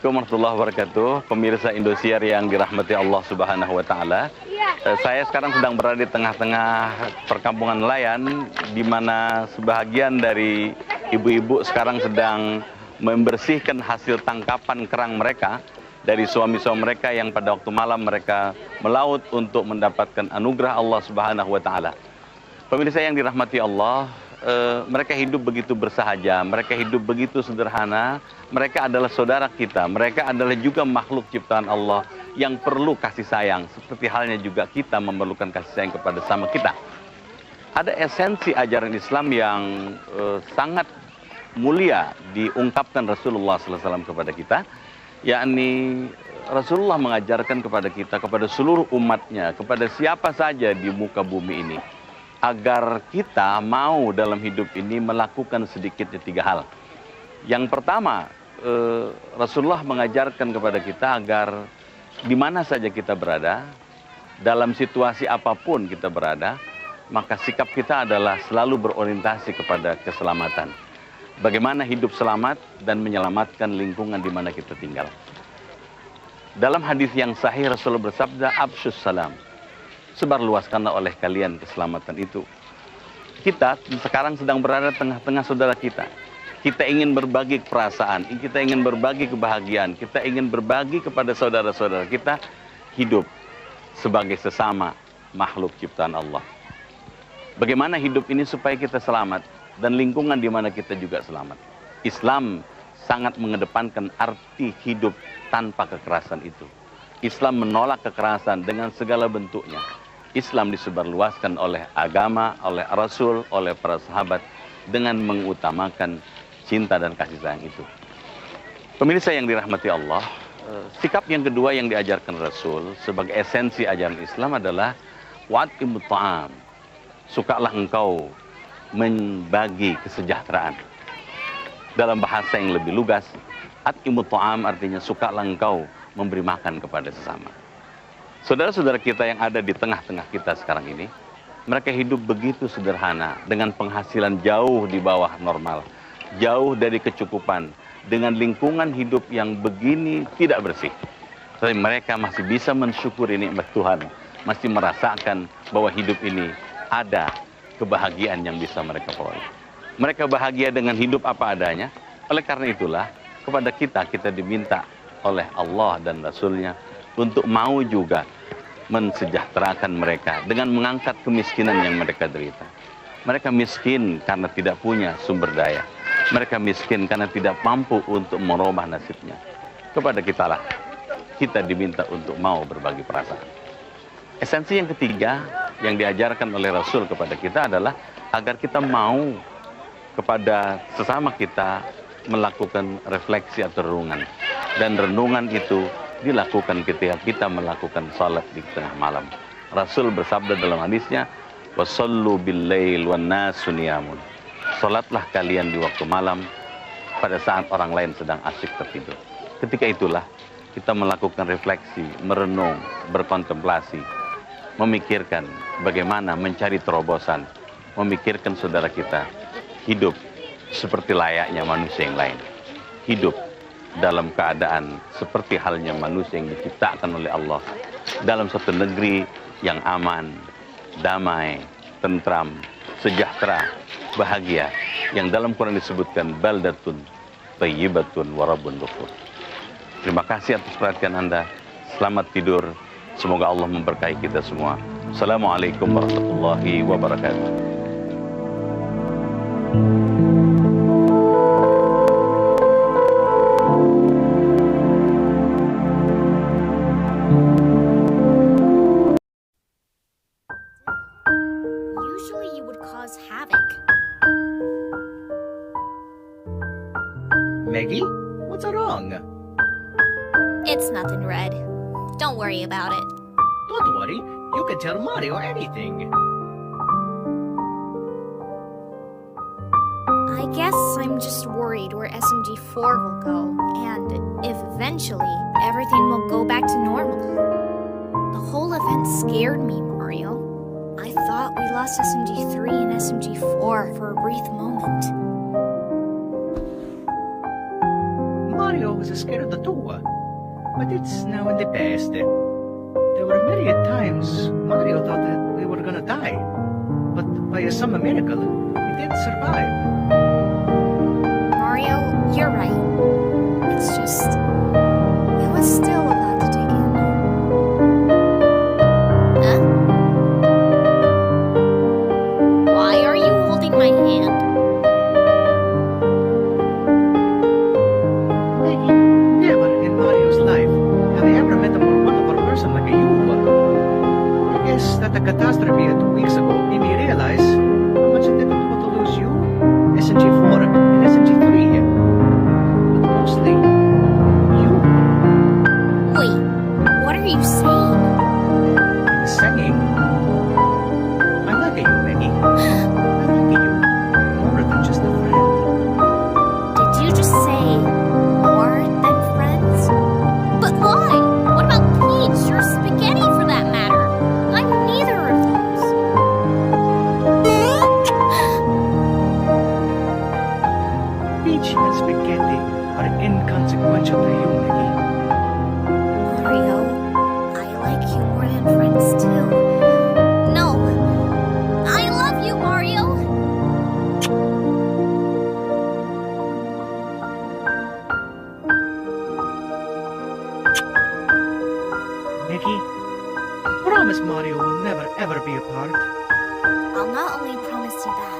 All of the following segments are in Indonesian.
Assalamualaikum warahmatullahi wabarakatuh. Pemirsa Indosiar yang dirahmati Allah Subhanahu wa taala. Saya sekarang sedang berada di tengah-tengah perkampungan nelayan di mana sebahagian dari ibu-ibu sekarang sedang membersihkan hasil tangkapan kerang mereka dari suami-suami mereka yang pada waktu malam mereka melaut untuk mendapatkan anugerah Allah Subhanahu wa taala. Pemirsa yang dirahmati Allah, mereka hidup begitu bersahaja, mereka hidup begitu sederhana, mereka adalah saudara kita, mereka adalah juga makhluk ciptaan Allah yang perlu kasih sayang, seperti halnya juga kita memerlukan kasih sayang kepada sama kita. Ada esensi ajaran Islam yang sangat mulia diungkapkan Rasulullah SAW kepada kita, yakni Rasulullah mengajarkan kepada kita, kepada seluruh umatnya, kepada siapa saja di muka bumi ini, agar kita mau dalam hidup ini melakukan sedikitnya 3 hal. Yang pertama, Rasulullah mengajarkan kepada kita agar di mana saja kita berada, dalam situasi apapun kita berada, maka sikap kita adalah selalu berorientasi kepada keselamatan. Bagaimana hidup selamat dan menyelamatkan lingkungan di mana kita tinggal. Dalam hadis yang sahih Rasulullah bersabda, "Absyus salam." Sebarluaskanlah oleh kalian keselamatan itu. Kita sekarang sedang berada tengah-tengah saudara kita. Kita ingin berbagi perasaan, kita ingin berbagi kebahagiaan, kita ingin berbagi kepada saudara-saudara kita hidup sebagai sesama makhluk ciptaan Allah. Bagaimana hidup ini supaya kita selamat dan lingkungan di mana kita juga selamat. Islam sangat mengedepankan arti hidup tanpa kekerasan itu. Islam menolak kekerasan dengan segala bentuknya. Islam disebarluaskan oleh agama, oleh Rasul, oleh para sahabat dengan mengutamakan cinta dan kasih sayang itu. Pemirsa yang dirahmati Allah, sikap yang kedua yang diajarkan Rasul sebagai esensi ajaran Islam adalah wa'timut ta'am. Sukalah engkau membagi kesejahteraan. Dalam bahasa yang lebih lugas, at'imut ta'am artinya sukalah engkau memberi makan kepada sesama. Saudara-saudara kita yang ada di tengah-tengah kita sekarang ini, mereka hidup begitu sederhana, dengan penghasilan jauh di bawah normal, jauh dari kecukupan, dengan lingkungan hidup yang begini tidak bersih. Tapi mereka masih bisa mensyukuri nikmat Tuhan, masih merasakan bahwa hidup ini ada kebahagiaan yang bisa mereka peroleh. Mereka bahagia dengan hidup apa adanya. Oleh karena itulah, kepada kita diminta oleh Allah dan Rasulnya untuk mau juga mensejahterakan mereka dengan mengangkat kemiskinan yang mereka derita. Mereka miskin karena tidak punya sumber daya. Mereka miskin karena tidak mampu untuk merubah nasibnya. Kepada kitalah kita diminta untuk mau berbagi perasaan. Esensi yang ketiga yang diajarkan oleh Rasul kepada kita adalah agar kita mau kepada sesama kita melakukan refleksi atau renungan. Dan renungan itu dilakukan ketika kita melakukan salat di tengah malam. Rasul bersabda dalam hadisnya, "Wassallu bil-lail wan nasu niyamun." Salatlah kalian di waktu malam pada saat orang lain sedang asyik tertidur. Ketika itulah kita melakukan refleksi, merenung, berkontemplasi, memikirkan bagaimana mencari terobosan, memikirkan saudara kita hidup seperti layaknya manusia yang lain. Hidup dalam keadaan seperti halnya manusia yang diciptakan oleh Allah, dalam suatu negeri yang aman, damai, tentram, sejahtera, bahagia, yang dalam Quran disebutkan baldatun thayyibatun wa rabbun ghafur. Terima kasih atas perhatian Anda. Selamat tidur. Semoga Allah memberkahi kita semua. Assalamualaikum warahmatullahi wabarakatuh. Usually you would cause havoc. Maggie, what's wrong? It's nothing, Red. Don't worry about it. Don't worry, you can tell Mario anything. I guess I'm just worried where SMG4 will go, and if eventually everything will go back to normal. The whole event scared me, Mario. I thought we lost SMG3 and SMG4 for a brief moment. Mario was scared of the door. But it's now in the past. There were many times Mario thought that we were gonna die. But by some miracle, we did survive. Mario, you're right. It's just, it was still a lot to take in. Huh? Why are you holding my hand? Maggie, never in Mario's life have I ever met a more wonderful person like you. I guess that the catastrophe 2 weeks ago made me realize how much I didn't want to lose you, SNG4, and SNG3. But mostly, you. Wait, what are you saying? I'm saying, I like you, Maggie. I like you more than just a friend. Did you just say more than friends? But why? What about Peach or Spaghetti for that matter? I'm neither of those. Peach and Spaghetti are inconsequential to you, Maggie. Mario, I like you more than friends too. No, I love you, Mario. Maggie, promise Mario will never ever be apart. I'll not only promise you that,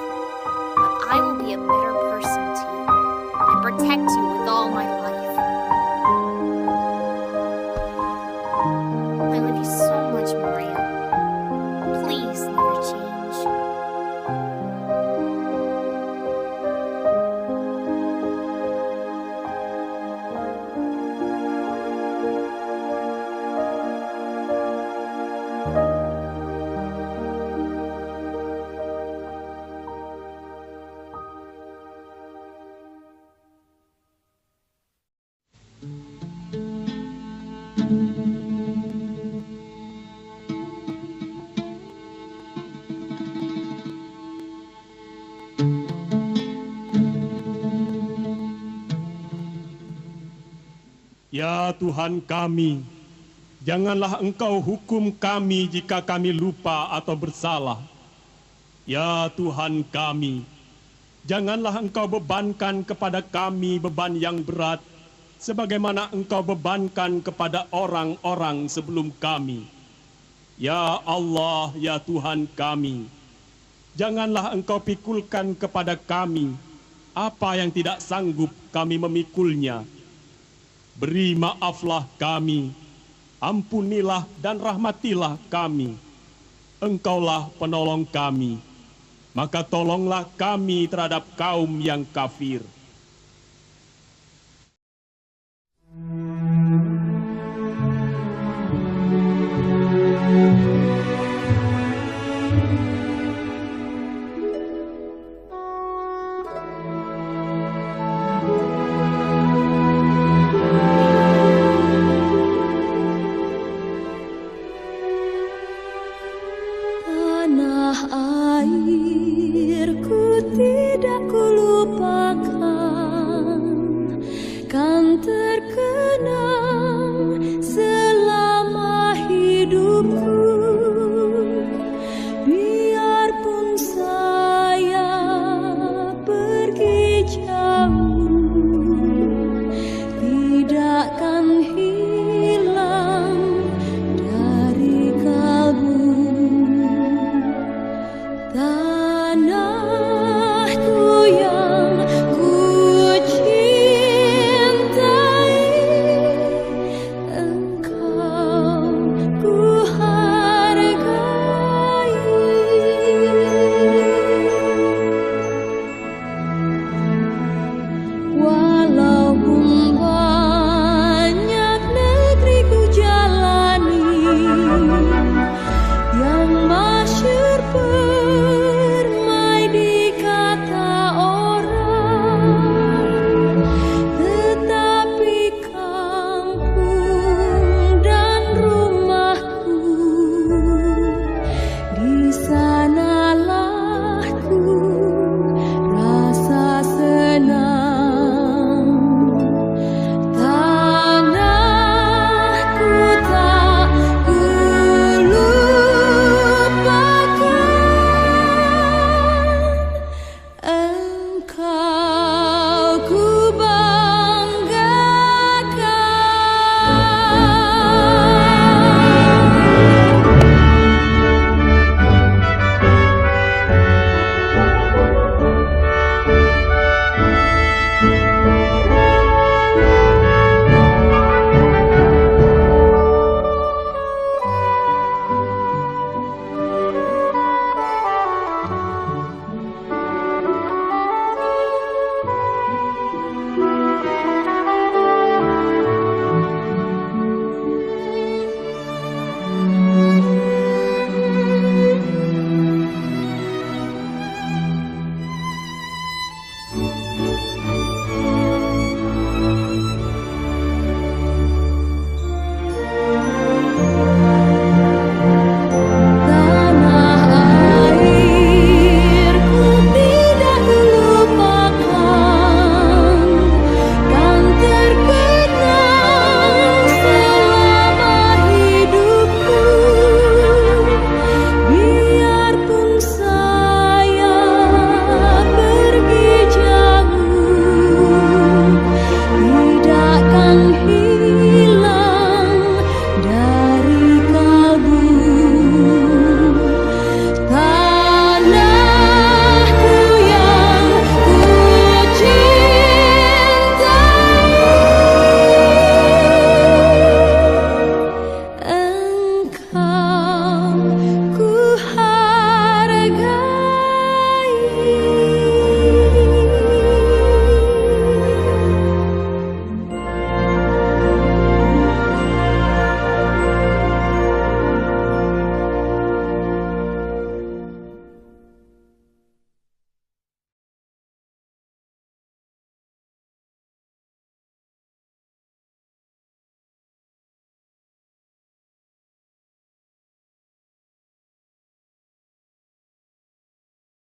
but I will be a better person to you and protect you with all my life. I love you so much, Mario. Please never change. Ya Tuhan kami, janganlah Engkau hukum kami jika kami lupa atau bersalah. Ya Tuhan kami, janganlah Engkau bebankan kepada kami beban yang berat, sebagaimana Engkau bebankan kepada orang-orang sebelum kami. Ya Allah, ya Tuhan kami, janganlah Engkau pikulkan kepada kami apa yang tidak sanggup kami memikulnya. Beri maaflah kami, ampunilah dan rahmatilah kami. Engkaulah penolong kami, maka tolonglah kami terhadap kaum yang kafir.